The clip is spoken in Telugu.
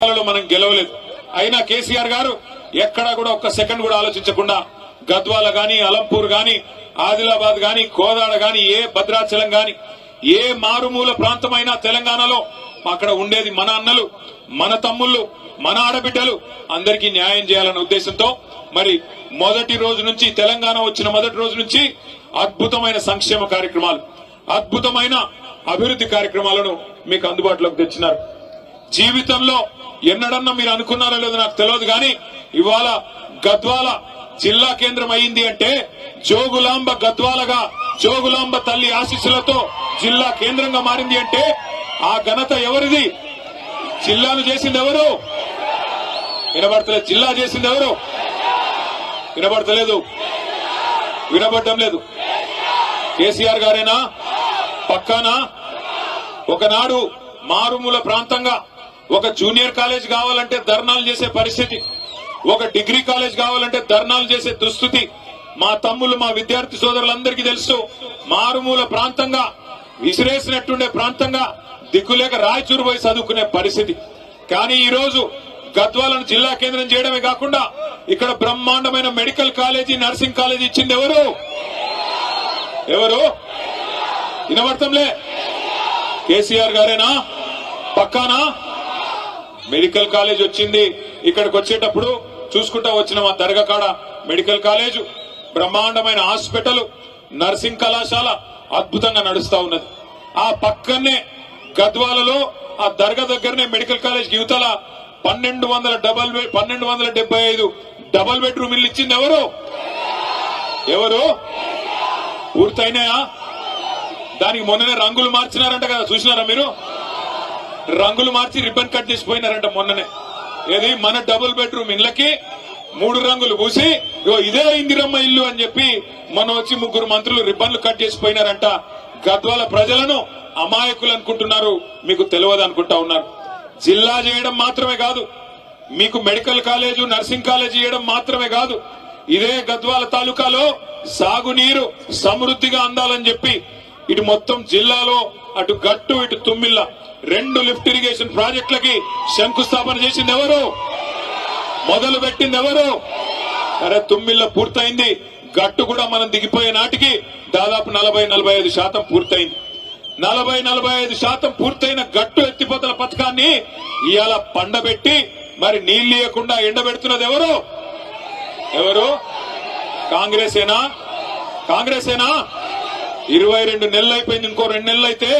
మనం గెలవలేదు. అయినా కేసీఆర్ గారు ఎక్కడా కూడా ఒక్క సెకండ్ కూడా ఆలోచించకుండా గద్వాల గాని, అలంపూర్ గాని, ఆదిలాబాద్ గాని, కోదాడ గాని, ఏ భద్రాచలం గాని, ఏ మారుమూల ప్రాంతమైనా తెలంగాణలో అక్కడ ఉండేది మన అన్నలు, మన తమ్ముళ్ళు, మన ఆడబిడ్డలు అందరికీ న్యాయం చేయాలనే ఉద్దేశంతో మరి మొదటి రోజు నుంచి, తెలంగాణ వచ్చిన మొదటి రోజు నుంచి అద్భుతమైన సంక్షేమ కార్యక్రమాలు, అద్భుతమైన అభివృద్ధి కార్యక్రమాలను మీకు అందుబాటులోకి తెచ్చినారు. జీవితంలో ఎన్నడన్నా మీరు అనుకున్నారో లేదో నాకు తెలియదు కానీ ఇవాళ గద్వాల జిల్లా కేంద్రం అయింది అంటే, జోగులాంబ గద్వాలగా జోగులాంబ తల్లి ఆశీస్సులతో జిల్లా కేంద్రంగా మారింది అంటే ఆ ఘనత ఎవరిది? జిల్లాను చేసింది ఎవరు? వినబడతలేదు. జిల్లా చేసింది ఎవరు? వినబడతలేదు, వినబడటం లేదు. కేసీఆర్ గారేనా? పక్కానా? ఒకనాడు మారుమూల ప్రాంతంగా ఒక జూనియర్ కాలేజ్ కావాలంటే ధర్నాలు చేసే పరిస్థితి, ఒక డిగ్రీ కాలేజ్ కావాలంటే ధర్నాలు చేసే దుస్థితి మా తమ్ముళ్ళు, మా విద్యార్థి సోదరులందరికీ తెలుసు. మారుమూల ప్రాంతంగా, విసిరేసినట్టుండే ప్రాంతంగా దిక్కులేక రాయచూరు పోయి చదువుకునే పరిస్థితి. కానీ ఈ రోజు గద్వాలను జిల్లా కేంద్రం చేయడమే కాకుండా ఇక్కడ బ్రహ్మాండమైన మెడికల్ కాలేజీ, నర్సింగ్ కాలేజీ ఇచ్చింది ఎవరు? ఎవరు? వినబడతంలే. కేసీఆర్ గారేనా? పక్కానా? మెడికల్ కాలేజ్ వచ్చింది. ఇక్కడికి వచ్చేటప్పుడు చూసుకుంటా వచ్చిన మా దర్గా కాడ మెడికల్ కాలేజు, బ్రహ్మాండమైన హాస్పిటల్, నర్సింగ్ కళాశాల అద్భుతంగా నడుస్తా ఉన్నది. ఆ పక్కనే గద్వాలలో ఆ దర్గా దగ్గరనే మెడికల్ కాలేజ్ యువతల 1275 డబల్ బెడ్రూమ్ ఇల్లు ఇచ్చింది ఎవరు? ఎవరు? పూర్తయినాయా? దానికి మొన్ననే రంగులు మార్చినారంట కదా, చూసినారా మీరు? రంగులు మార్చి రిబ్బన్ కట్ చేసిపోయినారంట మొన్ననే. ఏది? మన డబుల్ బెడ్రూమ్ ఇళ్లకి 3 రంగులు పూసి ఇదే ఇందిరమ్మ ఇల్లు అని చెప్పి మొన్న వచ్చి 3 మంత్రులు రిబ్బన్లు కట్ చేసిపోయినారంట. గద్వాల ప్రజలను అమాయకులు అనుకుంటున్నారు, మీకు తెలియదు అనుకుంటా ఉన్నారు. జిల్లా చేయడం మాత్రమే కాదు, మీకు మెడికల్ కాలేజు, నర్సింగ్ కాలేజ్ చేయడం మాత్రమే కాదు, ఇదే గద్వాల తాలూకాలో సాగునీరు సమృద్ధిగా అందాలని చెప్పి ఇటు మొత్తం జిల్లాలో అటు గట్టు ఇటు తుమ్మిళ్ళ 2 లిఫ్ట్ ఇరిగేషన్ ప్రాజెక్టులకి శంకుస్థాపన చేసింది ఎవరు? మొదలు పెట్టింది ఎవరు? అరే తుమ్మిళ్ళ పూర్తయింది, గట్టు కూడా మనం దిగిపోయే నాటికి దాదాపు 40-45% పూర్తయింది. 40-45% పూర్తయిన గట్టు ఎత్తిపోతల పథకాన్ని ఇవాళ పండబెట్టి మరి నీళ్లు ఇవ్వకుండా ఎండబెడుతున్నది ఎవరు? ఎవరు? కాంగ్రెసేనా? కాంగ్రెసేనా? 22 నెలలు అయిపోయింది, ఇంకో 2 నెలలు అయితే